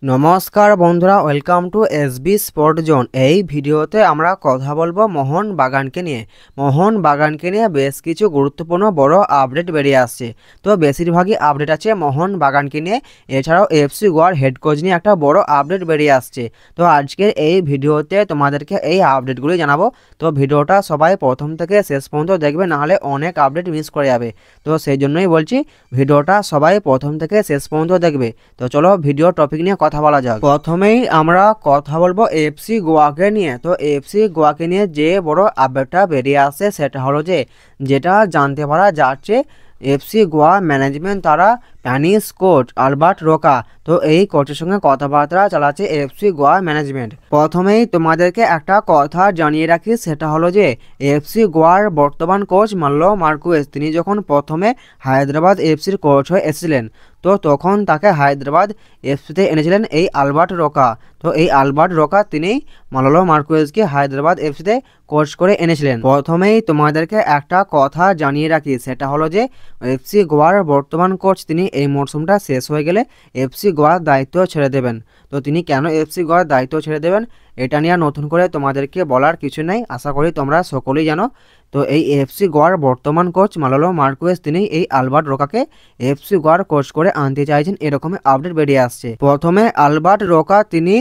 নমস্কার বন্ধুরা, welcome to SB sport zone. এই ভিডিওতে আমরা কথা বলবো মোহনবাগানকে নিয়ে বেশ কিছু গুরুত্বপূর্ণ বড় আপডেট বেরিয়ে আসছে। তো বেশিরভাগই আপডেট আছে মোহনবাগানকে নিয়ে, এছাড়াও এফসি গোয়ার হেড কোচ নিয়ে একটা বড় আপডেট বেরিয়ে আসছে। তো আজকের এই ভিডিওতে তোমাদেরকে এই আপডেটগুলি জানাবো। তো ভিডিওটা সবাই প্রথম থেকে শেষ পর্যন্ত দেখবে, নাহলে অনেক আপডেট মিস করে যাবে। তো সেই জন্যই বলছি ভিডিওটা সবাই প্রথম থেকে শেষ পর্যন্ত দেখবে। তো চলো ভিডিও টপিক নিয়ে কথা বলা যাক। প্রথমেই আমরা কথা বলবো এফসি গোয়াকে নিয়ে। তো এফসি গোয়াকে নিয়ে যে বড় আপডেটটা বেরিয়ে আসছে সেটা হলো যেটা জানতে পারা যাচ্ছে এফসি গোয়া ম্যানেজমেন্ট তারা স্প্যানিশ কোচ আলবার্ট রোকা, তো এই কোচের সঙ্গে কথাবার্তা চালাচ্ছে এফসি গোয়া ম্যানেজমেন্ট। প্রথমেই তোমাদেরকে একটা কথা জানিয়ে রাখি, সেটা হলো যে এফসি গোয়ার বর্তমান কোচ মার্লো মার্কুয়েজ, তিনি যখন প্রথমে হায়দ্রাবাদ এফসির কোচ হয়ে এসেছিলেন, তো তখন তাকে হায়দ্রাবাদ এফসিতে এনেছিলেন এই আলবার্ট রোকা। তো এই আলবার্ট রোকা তিনি মার্লো মার্কুয়েজকে হায়দ্রাবাদ এফসিতে কোচ করে এনেছিলেন। প্রথমেই তোমাদেরকে একটা কথা জানিয়ে রাখি, সেটা হলো যে এফসি গোয়ার বর্তমান কোচ তিনি এই মরশুমটা শেষ হয়ে গেলে এফসি গোয়ার দায়িত্ব ছেড়ে দেবেন। তো তিনি কেন এফসি গোয়ার দায়িত্ব ছেড়ে দেবেন এটা নিয়ে নতুন করে তোমাদেরকে বলার কিছু নেই, আশা করি তোমরা সকলেই জানো। তো এই এফসি গোয়ার বর্তমান কোচ মার্লো মার্কুয়েজ তিনি এই আলবার্ট রোকাকে এফসি গোয়ার কোচ করে আনতে চাইছেন, এরকমই আপডেট বেরিয়ে আসছে। প্রথমে আলবার্ট রোকা তিনি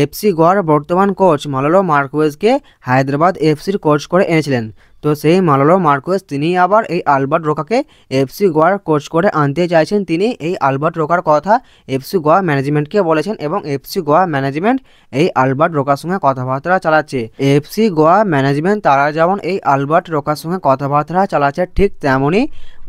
এফসি গোয়ার বর্তমান কোচ মার্লো মার্কুয়েজকে হায়দ্রাবাদ এফসির কোচ করে এনেছিলেন। তো সেই মার্লো মার্কুয়েজ তিনি আবার এই আলবার্ট রোকাকে এফসি গোয়ার কোচ করে আনতে চাইছেন। তিনি এই আলবার্ট রোকার কথা এফসি গোয়া ম্যানেজমেন্টকে বলেছেন এবং এফসি গোয়া ম্যানেজমেন্ট এই আলবার্ট রোকার সঙ্গে কথাবার্তা চালাচ্ছে। এফসি গোয়া ম্যানেজমেন্ট তারা যেমন এই আলবার্ট রোকার সঙ্গে কথাবার্তা চালাচ্ছে, ঠিক তেমনই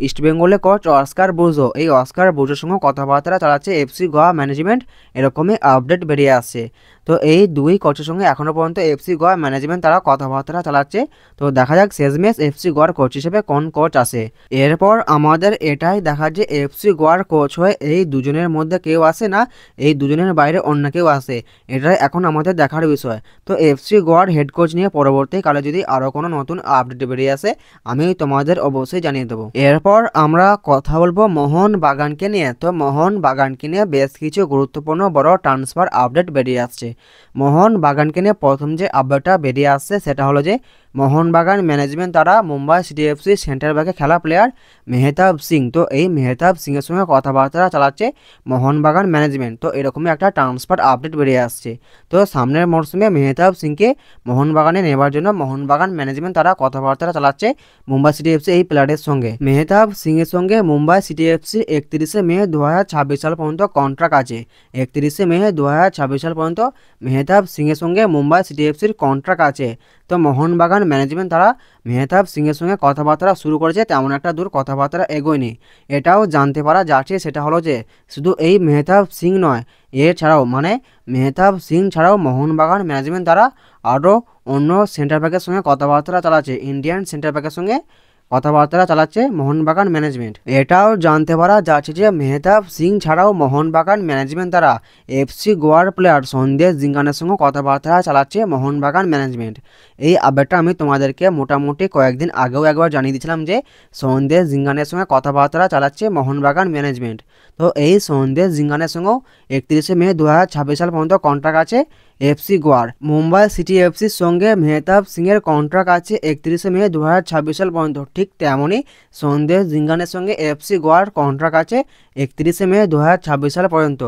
ইস্টবেঙ্গলের কোচ অস্কার ব্রুজো, এই অস্কার ব্রুজোর সঙ্গে কথাবার্তা চালাচ্ছে এফসি গোয়া ম্যানেজমেন্ট, এরকমই আপডেট বেরিয়ে আসছে। তো এই দুই কোচের সঙ্গে এখনও পর্যন্ত এফসি গোয়া ম্যানেজমেন্ট তারা কথাবার্তা চালাচ্ছে। তো দেখা যাক শেষমেশ এফসি গোয়ার কোচ হিসেবে কোন কোচ আসে। এরপর আমাদের এটাই দেখার যে এফসি গোয়ার কোচ হয়ে এই দুজনের মধ্যে কেউ আসে না এই দুজনের বাইরে অন্য কেউ আসে, এটাই এখন আমাদের দেখার বিষয়। তো এফসি গোয়ার হেড কোচ নিয়ে পরবর্তীকালে যদি আরও কোনো নতুন আপডেট বেরিয়ে আসে আমি তোমাদের অবশ্যই জানিয়ে দেবো। এরপর আমরা কথা বলবো মোহনবাগানকে নিয়ে। তো মোহনবাগানকে নিয়ে বেশ কিছু গুরুত্বপূর্ণ বড় ট্রান্সফার আপডেট বেরিয়ে আসছে। মোহনবাগানকে নিয়ে প্রথম যে আপডেটটা বেরিয়ে আসছে সেটা হলো যে মোহনবাগান ম্যানেজমেন্ট তারা মুম্বাই সিটি এফসি সেন্টার ব্যাকে খেলা প্লেয়ার মেহতাব সিং, তো এই মেহতাব সিংয়ের সঙ্গে কথাবার্তা চালাচ্ছে মোহনবাগান ম্যানেজমেন্ট। তো এরকমই একটা ট্রান্সফার আপডেট বেরিয়ে আসছে। তো সামনের মরশুমে মেহতাব সিংকে মোহনবাগানে নেবার জন্য মোহনবাগান ম্যানেজমেন্ট তারা কথাবার্তা চালাচ্ছে মুম্বাই সিটি এফসি এই প্লেয়ারের সঙ্গে। মেহতাব সিংয়ের সঙ্গে মুম্বাই সিটি এফসি 31শে মে 2026 সাল পর্যন্ত কন্ট্রাক্ট আছে। 31শে মে 2026 সাল পর্যন্ত মেহতাব সিংয়ের সঙ্গে মুম্বাই সিটি এফসির কন্ট্রাক্ট আছে। তো মোহনবাগান ম্যানেজমেন্ট তারা মেহতাব সিংয়ের সঙ্গে কথাবার্তা শুরু করেছে, তেমন একটা দূর কথাবার্তা এগোয়নি। এটাও জানতে পারা যাচ্ছে সেটা হলো যে শুধু এই মেহতাব সিং নয়, এছাড়াও মানে মেহতাব সিং ছাড়াও মোহনবাগান ম্যানেজমেন্ট তারা আরও অন্য সেন্টার ব্যাকের সঙ্গে কথাবার্তা চালাচ্ছে, ইন্ডিয়ান সেন্টার ব্যাকের সঙ্গে কথাবার্তা চালাচ্ছে মোহনবাগান ম্যানেজমেন্ট। এটাও জানতে পারা যাচ্ছে যে মেহতাব সিং ছাড়াও মোহনবাগান ম্যানেজমেন্ট তারা এফসি গোয়ার প্লেয়ার সন্দেশ জিঙ্গানের সঙ্গে কথাবার্তা চালাচ্ছে মোহনবাগান ম্যানেজমেন্ট। এই আপডেটটা আমি তোমাদেরকে মোটামুটি কয়েকদিন আগেও একবার জানিয়ে দিয়েছিলাম যে সন্দেশ জিঙ্গানের সঙ্গে কথাবার্তা চালাচ্ছে মোহনবাগান ম্যানেজমেন্ট। তো এই সন্দেশ জিঙ্গানের সঙ্গেও 31শে মে 2026 সাল পর্যন্ত কন্ট্রাক্ট আছে এফসি গোয়ার। মুম্বাই সিটি এফসির সঙ্গে মেহতাব সিংয়ের কন্ট্রাক্ট আছে 31শে মে 2026 সাল পর্যন্ত, ঠিক তেমনই সন্দেশ জিঙ্গানের সঙ্গে এফসি গোয়ার কন্ট্রাক্ট আছে 31শে মে 2026 সাল পর্যন্ত।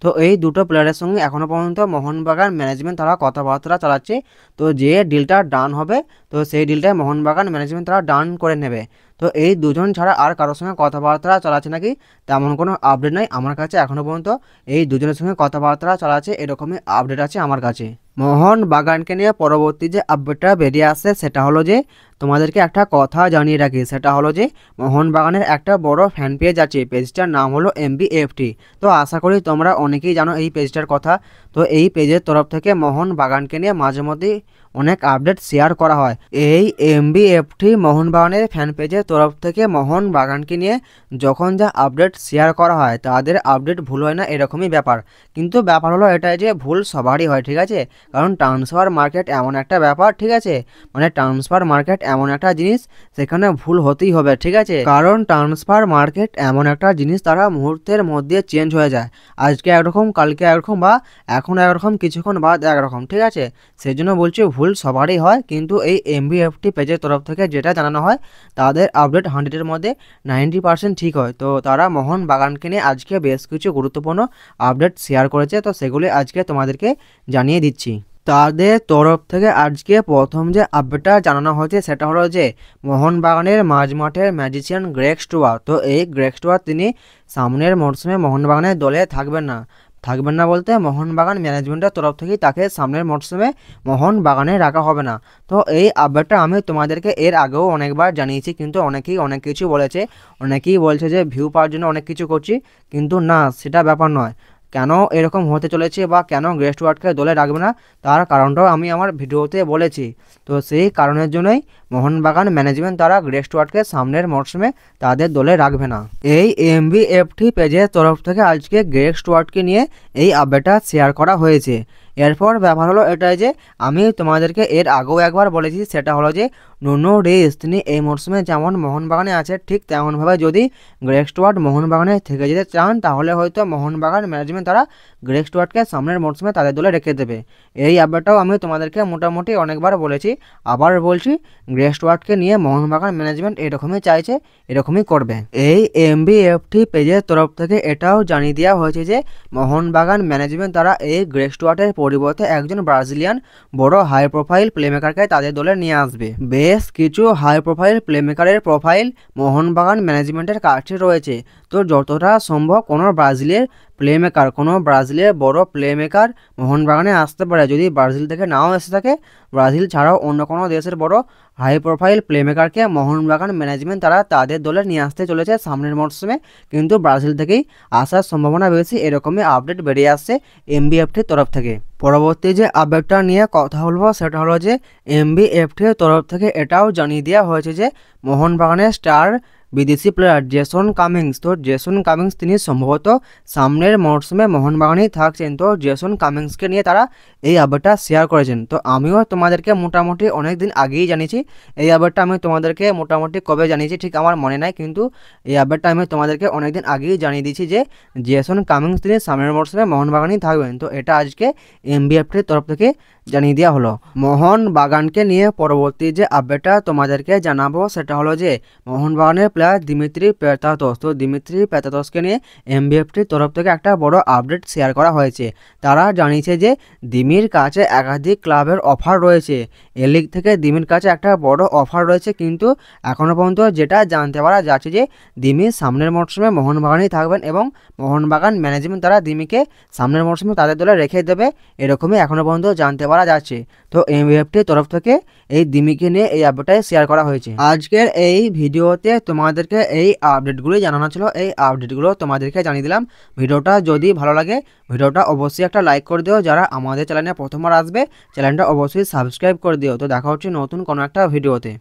তো এই দুটো প্লেয়ারের সঙ্গে এখনও পর্যন্ত মোহনবাগান ম্যানেজমেন্ট তারা কথাবার্তা চালাচ্ছে। তো যে ডিলটা ডান হবে তো সেই ডিলটাই মোহনবাগান ম্যানেজমেন্ট তারা ডান করে নেবে। তো এই দুজন ছাড়া আর কারোর সঙ্গে কথাবার্তা চালাচ্ছে নাকি তেমন কোনো আপডেট নাই আমার কাছে এখনও পর্যন্ত। এই দুজনের সঙ্গে কথাবার্তা চালাচ্ছে এরকমই আপডেট আছে আমার কাছে। মোহনবাগানকে নিয়ে পরবর্তী যে আপডেটটা বেরিয়ে আসছে সেটা হলো যে তোমাদেরকে একটা কথা জানিয়ে রাখি, সেটা হলো যে মোহনবাগানের একটা বড় ফ্যান পেজ আছে, পেজটার নাম হলো MBFT। তো আশা করি তোমরা অনেকেই জানো এই পেজটার কথা। তো এই পেজের তরফ থেকে মোহনবাগানকে নিয়ে মাঝে মধ্যেই অনেক আপডেট শেয়ার করা হয়। এই MBFT মোহনবাগানের ফ্যান পেজের তরফ থেকে মোহনবাগানকে নিয়ে যখন যা আপডেট শেয়ার করা হয় তাদের আপডেট ভুল হয় না, এরকমই ব্যাপার। কিন্তু ব্যাপার হলো এটাই যে ভুল সবারই হয়, ঠিক আছে। কারণ ট্রান্সফার মার্কেট এমন একটা ব্যাপার, ঠিক আছে, মানে ট্রান্সফার মার্কেট এমন একটা জিনিস সেখানে ভুল হতেই হবে, ঠিক আছে, কারণ ট্রান্সফার মার্কেট এমন একটা জিনিস তারা মুহূর্তের মধ্যে চেঞ্জ হয়ে যায়, আজকে একরকম কালকে একরকম বা এখন একরকম কিছুক্ষণ বাদ একরকম, ঠিক আছে। সেই জন্য বলছি ভুল সবারই হয়, কিন্তু এই এমবিএফটি পেজের তরফ থেকে যেটা জানানো হয় তাদের আপডেট 100-এর মধ্যে 90% ঠিক হয়। তো তারা মোহনবাগানকে নিয়ে আজকে বেশ কিছু গুরুত্বপূর্ণ আপডেট শেয়ার করেছে, তো সেগুলি আজকে তোমাদেরকে জানিয়ে দিচ্ছি। তাদের তরফ থেকে আজকে প্রথম যে আপডেটটা জানানো হয়েছে সেটা হলো যে মোহনবাগানের মাঝমাঠের ম্যাজিশিয়ান গ্রেগ স্টুয়ার্ট, তো এই গ্রেগ স্টুয়ার্ট তিনি সামনের মরশুমে মোহনবাগানের দলে থাকবেন না বলতে মোহনবাগান ম্যানেজমেন্টের তরফ থেকেই তাকে সামনের মরশুমে মোহনবাগানে রাখা হবে না। তো এই আপডেটটা আমি তোমাদেরকে এর আগেও অনেকবার জানিয়েছি, কিন্তু অনেকেই অনেক কিছু বলেছে, অনেকেই বলছে যে ভিউ পাওয়ার জন্য অনেক কিছু করছি, কিন্তু না, সেটা ব্যাপার নয়। কেন এরকম হতে চলেছে বা কেন গ্রেগ স্টুয়ার্টকে দলে রাখবে না তার কারণটাও আমি আমার ভিডিওতে বলেছি। তো সেই কারণের জন্যই মোহনবাগান ম্যানেজমেন্ট তারা গ্রেগ স্টুয়ার্টকে সামনের মরশুমে তাদের দলে রাখবে না। এই এমবিএফটি পেজের তরফ থেকে আজকে গ্রেগ স্টুয়ার্টকে নিয়ে এই আপডেটটা শেয়ার করা হয়েছে। এরপর ব্যাপার হলো এটাই যে আমি তোমাদেরকে এর আগেও একবার বলেছি, সেটা হলো যে নুনো রিস তিনি এই মরশুমে যেমন মোহনবাগানে আছে ঠিক তেমনভাবে যদি গ্রেগ স্টুয়ার্ট মোহনবাগানে থেকে যেতে চান তাহলে হয়তো মোহনবাগান ম্যানেজমেন্ট তারা গ্রেগ স্টুয়ার্টকে সামনের মরশুমে তাদের দলে রেখে দেবে। এই আপডেটটাও আমি তোমাদেরকে মোটামুটি অনেকবার বলেছি, আবার বলছি গ্রেগ স্টুয়ার্টকে নিয়ে মোহনবাগান ম্যানেজমেন্ট এরকমই চাইছে, এরকমই করবে। এই এমবিএফটি পেজের তরফ থেকে এটাও জানিয়ে দেওয়া হয়েছে যে মোহনবাগান ম্যানেজমেন্ট তারা এই গ্রেগ স্টুয়ার্টের পরিবর্তে একজন ব্রাজিলিয়ান বড় হাই প্রোফাইল প্লেমেকারকে তাদের দলে নিয়ে আসবে। বেশ কিছু হাই প্রোফাইল প্লেমেকারের প্রোফাইল মোহনবাগান ম্যানেজমেন্টের কাছে রয়েছে, তো যতটা সম্ভব কোনো ব্রাজিলের বড় প্লেমেকার মোহনবাগানে আসতে পারে। যদি ব্রাজিল থেকে নাও এসে থাকে, ব্রাজিল ছাড়াও অন্য কোনো দেশের বড় হাই প্রোফাইল প্লেমেকারকে মোহনবাগান ম্যানেজমেন্ট তারা তাদের দলে নিয়ে আসতে চলেছে সামনের মরশুমে, কিন্তু ব্রাজিল থেকেই আসার সম্ভাবনা বেশি, এরকমই আপডেট বেরিয়ে আসছে এমবিএফটির তরফ থেকে। পরবর্তী যে আপডেটটা নিয়ে কথা বলবো সেটা হলো যে এমবিএফটির তরফ থেকে এটাও জানিয়ে দেওয়া হয়েছে যে মোহনবাগানের স্টার বিদেশি প্লেয়ার জেসন কামিংস, তো জেসন কামিংস তিনি সম্ভবত সামনের মরশুমে মোহনবাগানেই থাকছেন। তো জেসন কামিংসকে নিয়ে তারা এই আপডেটটা শেয়ার করেছেন। তো আমিও তোমাদেরকে মোটামুটি অনেক দিন আগেই জানিয়েছি, এই আপডেটটা আমি তোমাদেরকে মোটামুটি কবে জানিয়েছি ঠিক আমার মনে নাই, কিন্তু এই আপডেটটা আমি তোমাদেরকে অনেক দিন আগেই জানিয়ে দিয়েছি যে জেসন কামিংস তিনি সামনের মরশুমে মোহনবাগানেই থাকবেন। তো এটা আজকে এমবিএফটির তরফ থেকে জানিয়ে দেওয়া হলো। মোহনবাগানকে নিয়ে পরবর্তী যে আপডেটটা তোমাদেরকে জানাবো সেটা হলো যে মোহনবাগানের প্লেয়ার দিমিত্রি পেত্রাতস, তো দিমিত্রি পেত্রাতসকে নিয়ে এমবিএফটির তরফ থেকে একটা বড় আপডেট শেয়ার করা হয়েছে। তারা জানিয়েছে যে দিমির কাছে একাধিক ক্লাবের অফার রয়েছে, এ লিগ থেকে দিমির কাছে একটা বড় অফার রয়েছে, কিন্তু এখনও পর্যন্ত যেটা জানতে পারা যাচ্ছে যে দিমি সামনের মরশুমে মোহনবাগানেই থাকবেন এবং মোহনবাগান ম্যানেজমেন্ট তারা দিমিকে সামনের মরশুমে তাদের দলে রেখে দেবে, এরকমই এখনও পর্যন্ত জানতে পারা যাচ্ছে। তো এমবিএফটির তরফ থেকে এই দিমিকে নিয়ে এই আপডেটটাই শেয়ার করা হয়েছে। আজকের এই ভিডিওতে তোমাদেরকে এই আপডেটগুলি জানানো ছিল, এই আপডেটগুলো তোমাদেরকে জানিয়ে দিলাম। ভিডিওটা যদি ভালো লাগে ভিডিওটা অবশ্যই একটা লাইক করে দিও, যারা আমাদের চ্যানেলে প্রথমবার আসবে চ্যানেলটা অবশ্যই সাবস্ক্রাইব করে দিও। তো দেখা হচ্ছে নতুন কোনো একটা ভিডিওতে।